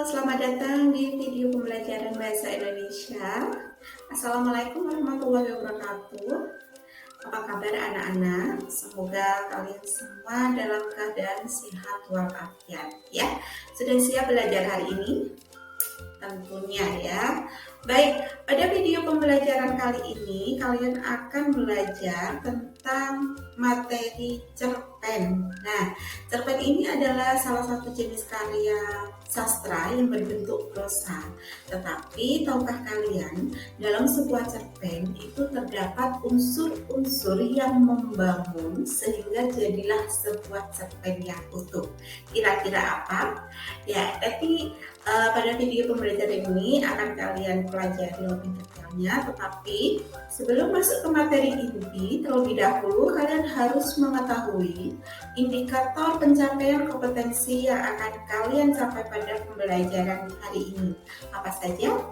selamat datang di video pembelajaran bahasa Indonesia. Assalamualaikum warahmatullahi wabarakatuh. Apa kabar anak-anak? Semoga kalian semua dalam keadaan sehat walafiat ya. Sudah siap belajar hari ini? Tentunya ya. Baik, pada video pembelajaran kali ini kalian akan belajar tentang materi cerpen. Nah, cerpen ini adalah salah satu jenis karya sastra yang berbentuk prosa. Tetapi tahukah kalian, dalam sebuah cerpen itu terdapat unsur-unsur yang membangun sehingga jadilah sebuah cerpen yang utuh. Kira-kira apa? Ya, tapi pada video pembelajaran ini akan kalian pelajari lebih detailnya, tetapi sebelum masuk ke materi inti, terlebih dahulu kalian harus mengetahui indikator pencapaian kompetensi yang akan kalian capai pada pembelajaran hari ini. Apa saja?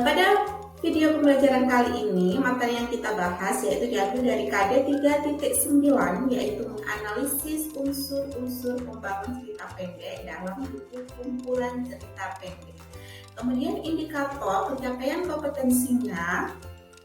Pada video pembelajaran kali ini, materi yang kita bahas yaitu diambil dari KD 3.9, yaitu menganalisis unsur-unsur pembangun cerita pendek dalam buku kumpulan cerita pendek. Kemudian indikator pencapaian kompetensinya,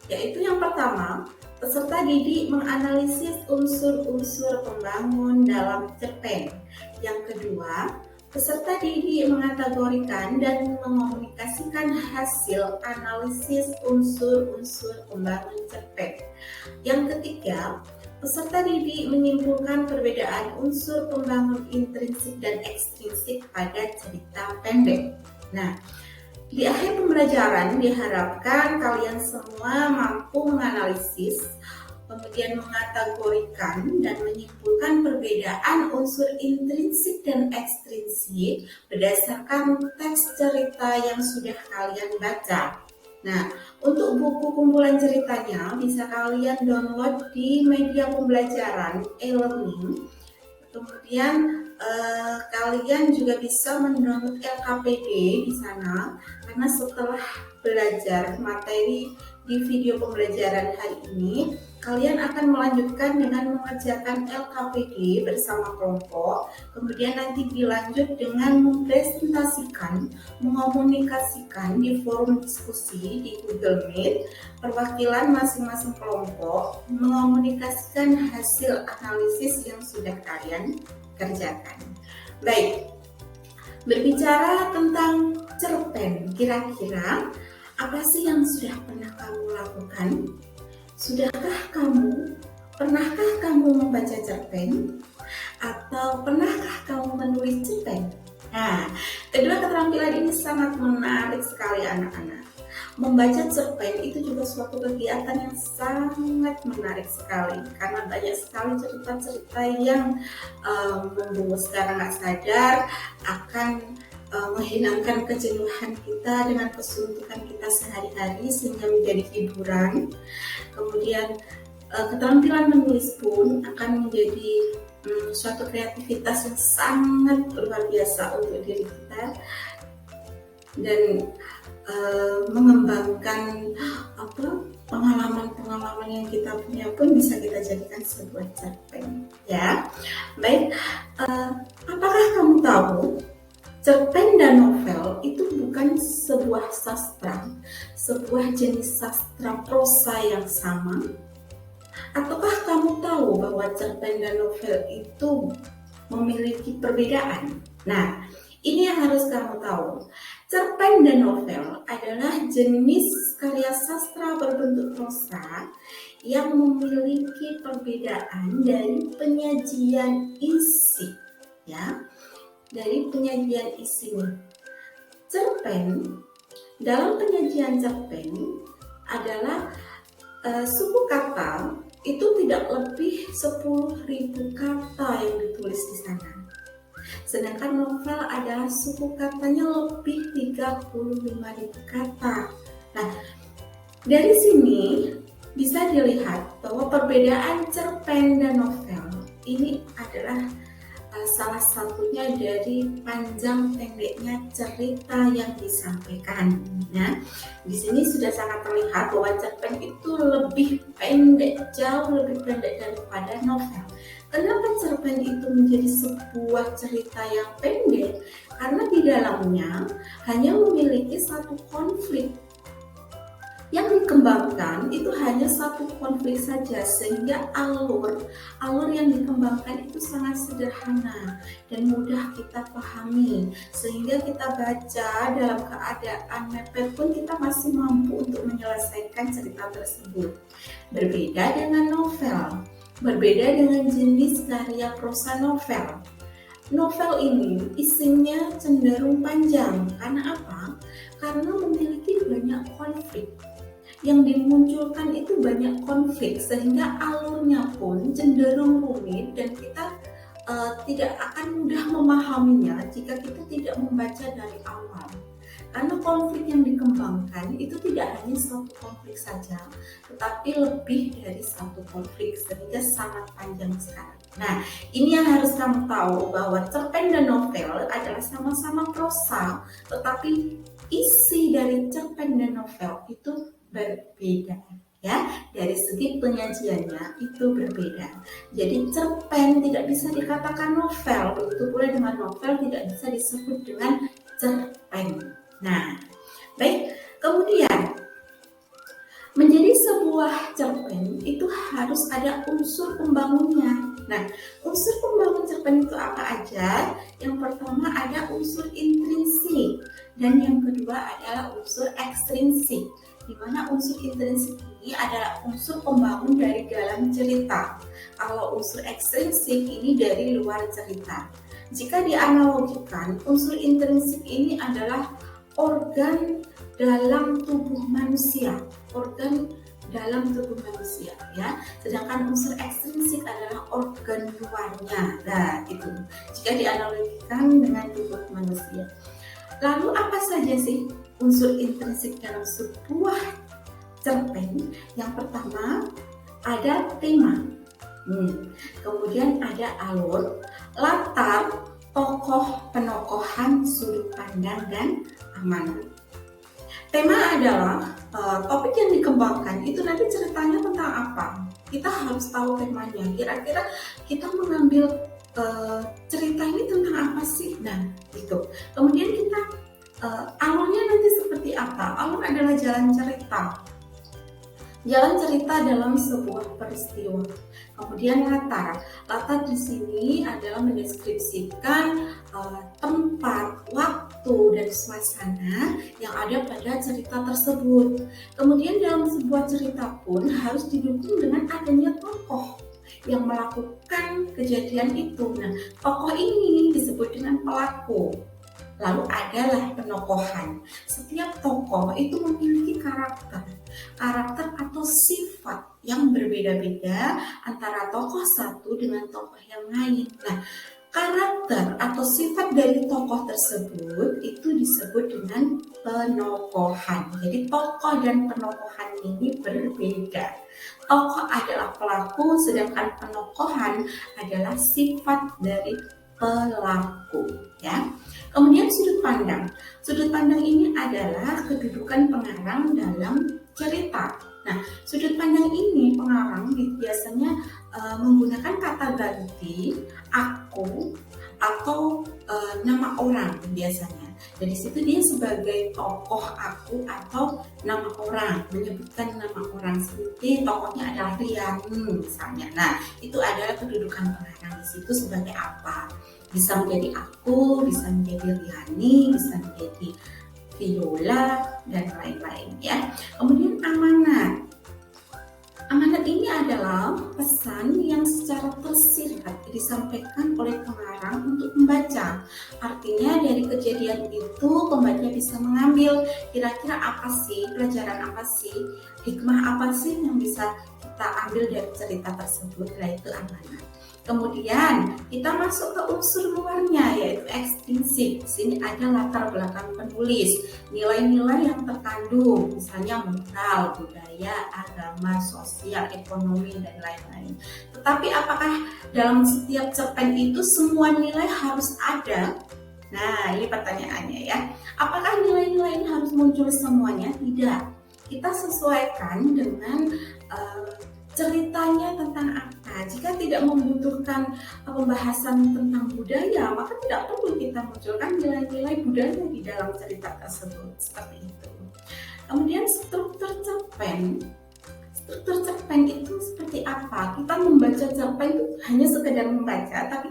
yaitu yang pertama, peserta didik menganalisis unsur-unsur pembangun dalam cerpen. Yang kedua, peserta didik mengategorikan dan mengomunikasikan hasil analisis unsur-unsur pembangun cerpen. Yang ketiga, peserta didik menyimpulkan perbedaan unsur pembangun intrinsik dan ekstrinsik pada cerita pendek. Nah, di akhir pembelajaran diharapkan kalian semua mampu menganalisis, kemudian mengategorikan dan menyimpulkan perbedaan unsur intrinsik dan ekstrinsik berdasarkan teks cerita yang sudah kalian baca. Nah, untuk buku kumpulan ceritanya bisa kalian download di media pembelajaran e-learning. Kemudian kalian juga bisa mendownload LKPD di sana, karena setelah belajar materi di video pembelajaran hari ini, kalian akan melanjutkan dengan mengerjakan LKPD bersama kelompok, kemudian nanti dilanjut dengan mempresentasikan, mengomunikasikan di forum diskusi di Google Meet, perwakilan masing-masing kelompok mengomunikasikan hasil analisis yang sudah kalian kerjakan. Baik, berbicara tentang cerpen, kira-kira apa sih yang sudah pernah kamu lakukan? Pernahkah kamu membaca cerpen? Atau pernahkah kamu menulis cerpen? Nah, kedua keterampilan ini sangat menarik sekali anak-anak. Membaca cerpen itu juga suatu kegiatan yang sangat menarik sekali, karena banyak sekali cerita-cerita yang membuat secara nggak sadar akan menghilangkan kejenuhan kita dengan kesuntukan kita sehari-hari sehingga menjadi hiburan. Kemudian keterampilan menulis pun akan menjadi suatu kreativitas yang sangat luar biasa untuk diri kita, dan mengembangkan pengalaman-pengalaman yang kita punya pun bisa kita jadikan sebuah cerpen ya. Baik, apakah kamu tahu cerpen dan novel itu bukan sebuah sastra, sebuah jenis sastra prosa yang sama? Ataukah kamu tahu bahwa cerpen dan novel itu memiliki perbedaan? Nah, ini yang harus kamu tahu. Cerpen dan novel adalah jenis karya sastra berbentuk prosa yang memiliki perbedaan dari penyajian isi, ya. Dari penyajian isinya. Cerpen, dalam penyajian cerpen adalah suku kata itu tidak lebih 10.000 kata yang ditulis di sana. Sedangkan novel adalah suku katanya lebih 35.000 kata. Nah, dari sini bisa dilihat bahwa perbedaan cerpen dan novel ini adalah salah satunya dari panjang pendeknya cerita yang disampaikan. Nah, di sini sudah sangat terlihat bahwa cerpen itu lebih pendek, jauh lebih pendek daripada novel. Kenapa cerpen itu menjadi sebuah cerita yang pendek? Karena di dalamnya hanya memiliki satu konflik. Yang dikembangkan itu hanya satu konflik saja, sehingga alur yang dikembangkan itu sangat sederhana dan mudah kita pahami, sehingga kita baca dalam keadaan mepet pun kita masih mampu untuk menyelesaikan cerita tersebut. Berbeda dengan novel, berbeda dengan jenis karya prosa novel. Novel ini isinya cenderung panjang. Karena apa? Karena memiliki banyak konflik. Yang dimunculkan itu banyak konflik, sehingga alurnya pun cenderung rumit dan kita tidak akan mudah memahaminya jika kita tidak membaca dari awal. Karena konflik yang dikembangkan itu tidak hanya satu konflik saja, tetapi lebih dari satu konflik, sehingga sangat panjang sekali. Nah, ini yang harus kamu tahu, bahwa cerpen dan novel adalah sama-sama prosa, tetapi isi dari cerpen dan novel itu berbeda, ya. Dari segi penyajiannya itu berbeda. Jadi cerpen tidak bisa dikatakan novel, begitu pula dengan novel tidak bisa disebut dengan cerpen. Nah, baik. Kemudian menjadi sebuah cerpen itu harus ada unsur pembangunnya. Nah, unsur pembangun cerpen itu apa aja? Yang pertama ada unsur intrinsik dan yang kedua adalah unsur ekstrinsik. Di mana unsur intrinsik ini adalah unsur pembangun dari dalam cerita. Kalau unsur ekstrinsik ini dari luar cerita. Jika dianalogikan, unsur intrinsik ini adalah organ dalam tubuh manusia, ya. Sedangkan unsur ekstrinsik adalah organ luarnya. Nah, itu jika dianalogikan dengan tubuh manusia. Lalu apa saja sih unsur intrinsik dalam sebuah cerpen? Yang pertama ada tema, kemudian ada alur, latar, tokoh, penokohan, sudut pandang, dan amanat. Tema adalah topik yang dikembangkan itu nanti ceritanya tentang apa. Kita harus tahu temanya. Kira-kira kita mengambil cerita ini tentang apa sih? Nah, itu. Kemudian kita alurnya nanti seperti apa? Alur adalah jalan cerita. Jalan cerita dalam sebuah peristiwa. Kemudian latar di sini adalah mendeskripsikan tempat, waktu, dan suasana yang ada pada cerita tersebut. Kemudian dalam sebuah cerita pun harus didukung dengan adanya tokoh yang melakukan kejadian itu. Nah, tokoh ini disebut dengan pelaku. Lalu adalah penokohan. Setiap tokoh itu memiliki karakter atau sifat yang berbeda-beda antara tokoh satu dengan tokoh yang lain. Nah, karakter atau sifat dari tokoh tersebut itu disebut dengan penokohan. Jadi tokoh dan penokohan ini berbeda. Tokoh adalah pelaku, sedangkan penokohan adalah sifat dari pelaku, ya. Kemudian sudut pandang. Sudut pandang ini adalah kedudukan pengarang dalam cerita. Nah, sudut pandang ini pengarang biasanya menggunakan kata ganti aku atau nama orang biasanya. Dari situ dia sebagai tokoh aku atau nama orang, menyebutkan nama orang, seperti tokohnya adalah Rian misalnya. Nah, itu adalah kedudukan pengarang di situ sebagai apa? Bisa menjadi aku, bisa menjadi Riani, bisa menjadi Viola, dan lain-lain, ya. Kemudian amanat. Amanat ini adalah pesan yang secara tersirat disampaikan oleh pengarang untuk pembaca. Artinya dari kejadian itu pembaca bisa mengambil kira-kira apa sih, pelajaran apa sih, hikmah apa sih yang bisa kita ambil dari cerita tersebut, yaitu amanat. Kemudian kita masuk ke unsur luarnya, yaitu ekstrinsik. Di sini ada latar belakang penulis, nilai-nilai yang terkandung, misalnya moral, budaya, agama, sosial, ekonomi, dan lain-lain. Tetapi apakah dalam setiap cerpen itu semua nilai harus ada? Nah, ini pertanyaannya, ya. Apakah nilai-nilai ini harus muncul semuanya? Tidak. Kita sesuaikan dengan ceritanya tentang apa. Jika tidak membutuhkan pembahasan tentang budaya, maka tidak perlu kita munculkan nilai-nilai budaya di dalam cerita tersebut, seperti itu. Kemudian struktur cerpen. Struktur cerpen itu seperti apa? Kita membaca cerpen itu hanya sekedar membaca, tapi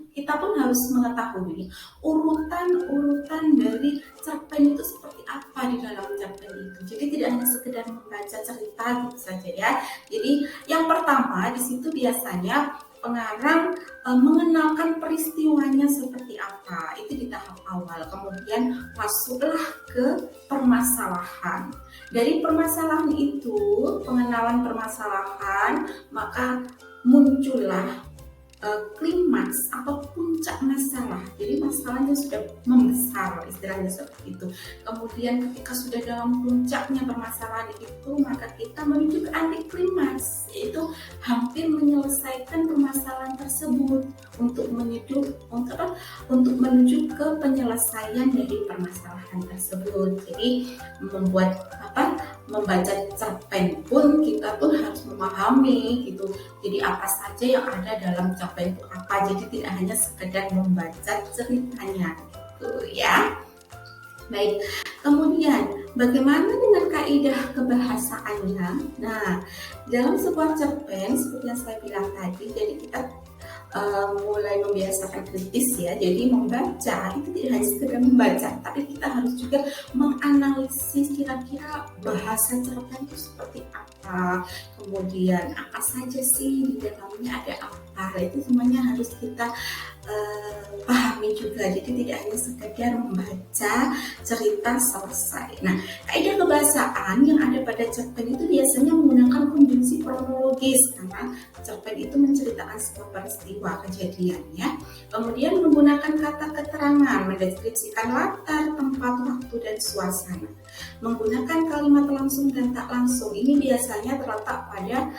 kita pun harus mengetahui urutan-urutan dari cerpen itu seperti apa di dalam cerpen itu. Jadi tidak hanya sekedar membaca cerita gitu saja ya. Jadi yang pertama di situ biasanya pengarang mengenalkan peristiwanya seperti apa, itu di tahap awal. Kemudian masuklah ke permasalahan. Dari permasalahan itu, pengenalan permasalahan, maka muncullah klimaks atau puncak masalah. Jadi masalahnya sudah membesar, istilahnya seperti itu. Kemudian ketika sudah dalam puncaknya permasalahan itu, maka kita menuju ke anti klimaks, yaitu hampir menyelesaikan permasalahan tersebut untuk menuju ke penyelesaian dari permasalahan tersebut. Jadi membaca cerpen pun kita pun harus memahami gitu. Jadi apa saja yang ada dalam cerpen itu apa. Jadi tidak hanya sekedar membaca ceritanya gitu ya. Baik, kemudian bagaimana dengan kaidah kebahasaannya? Nah, dalam sebuah cerpen seperti yang saya bilang tadi, jadi kita mulai membiasakan kritis ya. Jadi membaca itu tidak hanya sekedar membaca, tapi kita harus juga menganalisis kira-kira bahasa cerpen itu seperti apa, kemudian apa saja sih di dalamnya, ada apa, itu semuanya harus kita pahami juga. Jadi tidak hanya sekedar membaca cerita selesai. Nah, kaidah kebahasaan yang ada pada cerpen itu biasanya menggunakan konjungsi kronologis karena cerpen itu menceritakan sebuah peristiwa kejadian ya. Kemudian menggunakan kata keterangan, mendeskripsikan latar, tempat, waktu, dan suasana. Menggunakan kalimat langsung dan tak langsung. Ini biasanya terletak pada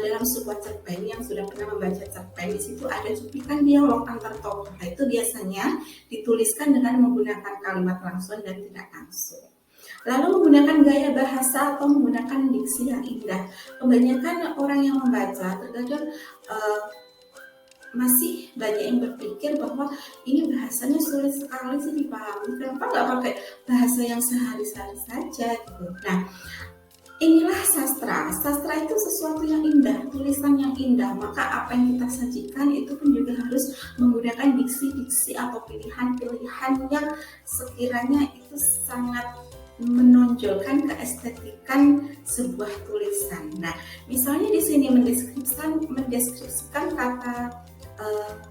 dalam sebuah cerpen yang sudah pernah membaca cerpen. Di situ ada cuplikan dialog antar tokoh. Nah, itu biasanya dituliskan dengan menggunakan kalimat langsung dan tidak langsung. Lalu menggunakan gaya bahasa atau menggunakan diksi yang indah. Kebanyakan orang yang membaca terkadang masih banyak yang berpikir bahwa ini bahasanya sulit sekali sih dipahami. Kenapa nggak pakai bahasa yang sehari-hari saja gitu. Nah, inilah sastra. Sastra itu sesuatu yang indah, tulisan yang indah. Maka apa yang kita sajikan itu pun juga harus menggunakan diksi-diksi atau pilihan-pilihan yang sekiranya itu sangat menonjolkan keestetikan sebuah tulisan. Nah, misalnya di sini mendeskripsikan kata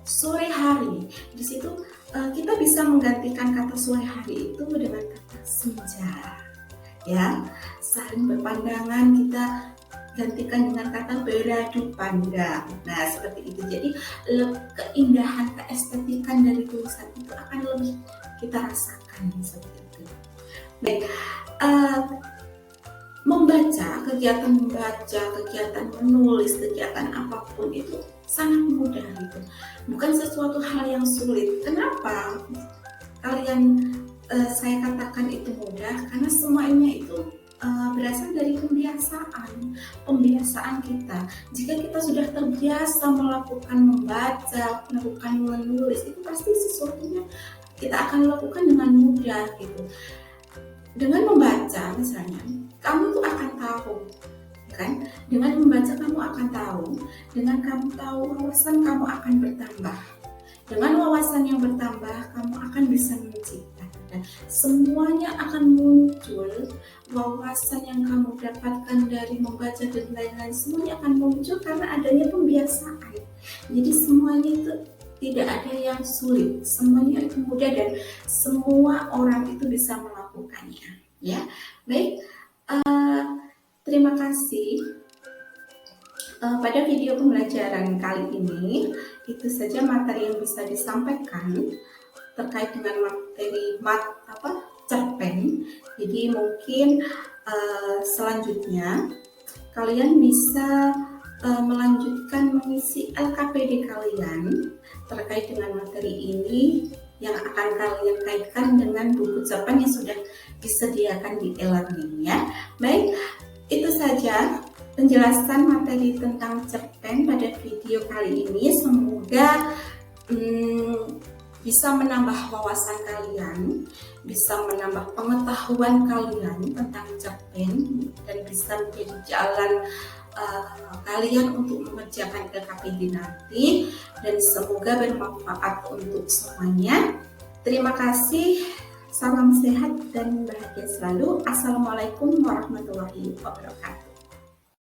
sore hari. Di situ kita bisa menggantikan kata sore hari itu dengan kata senja. Ya, saling berpandangan kita gantikan dengan kata beradu pandang. Nah, seperti itu. Jadi keindahan, keestetikan dari tulisan itu akan lebih kita rasakan seperti itu. Baik, kegiatan membaca, kegiatan menulis, kegiatan apapun itu sangat mudah gitu. Bukan sesuatu hal yang sulit. Kenapa saya katakan itu mudah? Karena semuanya itu berasal dari pembiasaan kita. Jika kita sudah terbiasa melakukan membaca, melakukan menulis, itu pasti sesuatunya kita akan lakukan dengan mudah gitu. Dengan membaca misalnya, kamu tuh akan tahu, kan? Dengan membaca kamu akan tahu, dengan kamu tahu wawasan kamu akan bertambah. Dengan wawasan yang bertambah, kamu akan bisa mencipta. Dan semuanya akan muncul, wawasan yang kamu dapatkan dari membaca dan lain-lain, semuanya akan muncul karena adanya pembiasaan. Jadi semuanya itu tidak ada yang sulit, semuanya itu mudah dan semua orang itu bisa melakukannya. Ya, baik. Terima kasih. Pada video pembelajaran kali ini, itu saja materi yang bisa disampaikan terkait dengan materi cerpen. Jadi mungkin selanjutnya kalian bisa melanjutkan mengisi LKPD kalian terkait dengan materi ini yang akan kalian kaitkan dengan buku cerpen yang sudah disediakan di e-learning ya. Baik, itu saja penjelasan materi tentang cerpen pada video kali ini. Semoga bisa menambah wawasan kalian, bisa menambah pengetahuan kalian tentang cerpen, dan bisa menjadi jalan kalian untuk mengerjakan LKPD nanti, dan semoga bermanfaat untuk semuanya. Terima kasih, salam sehat dan bahagia selalu. Assalamualaikum warahmatullahi wabarakatuh.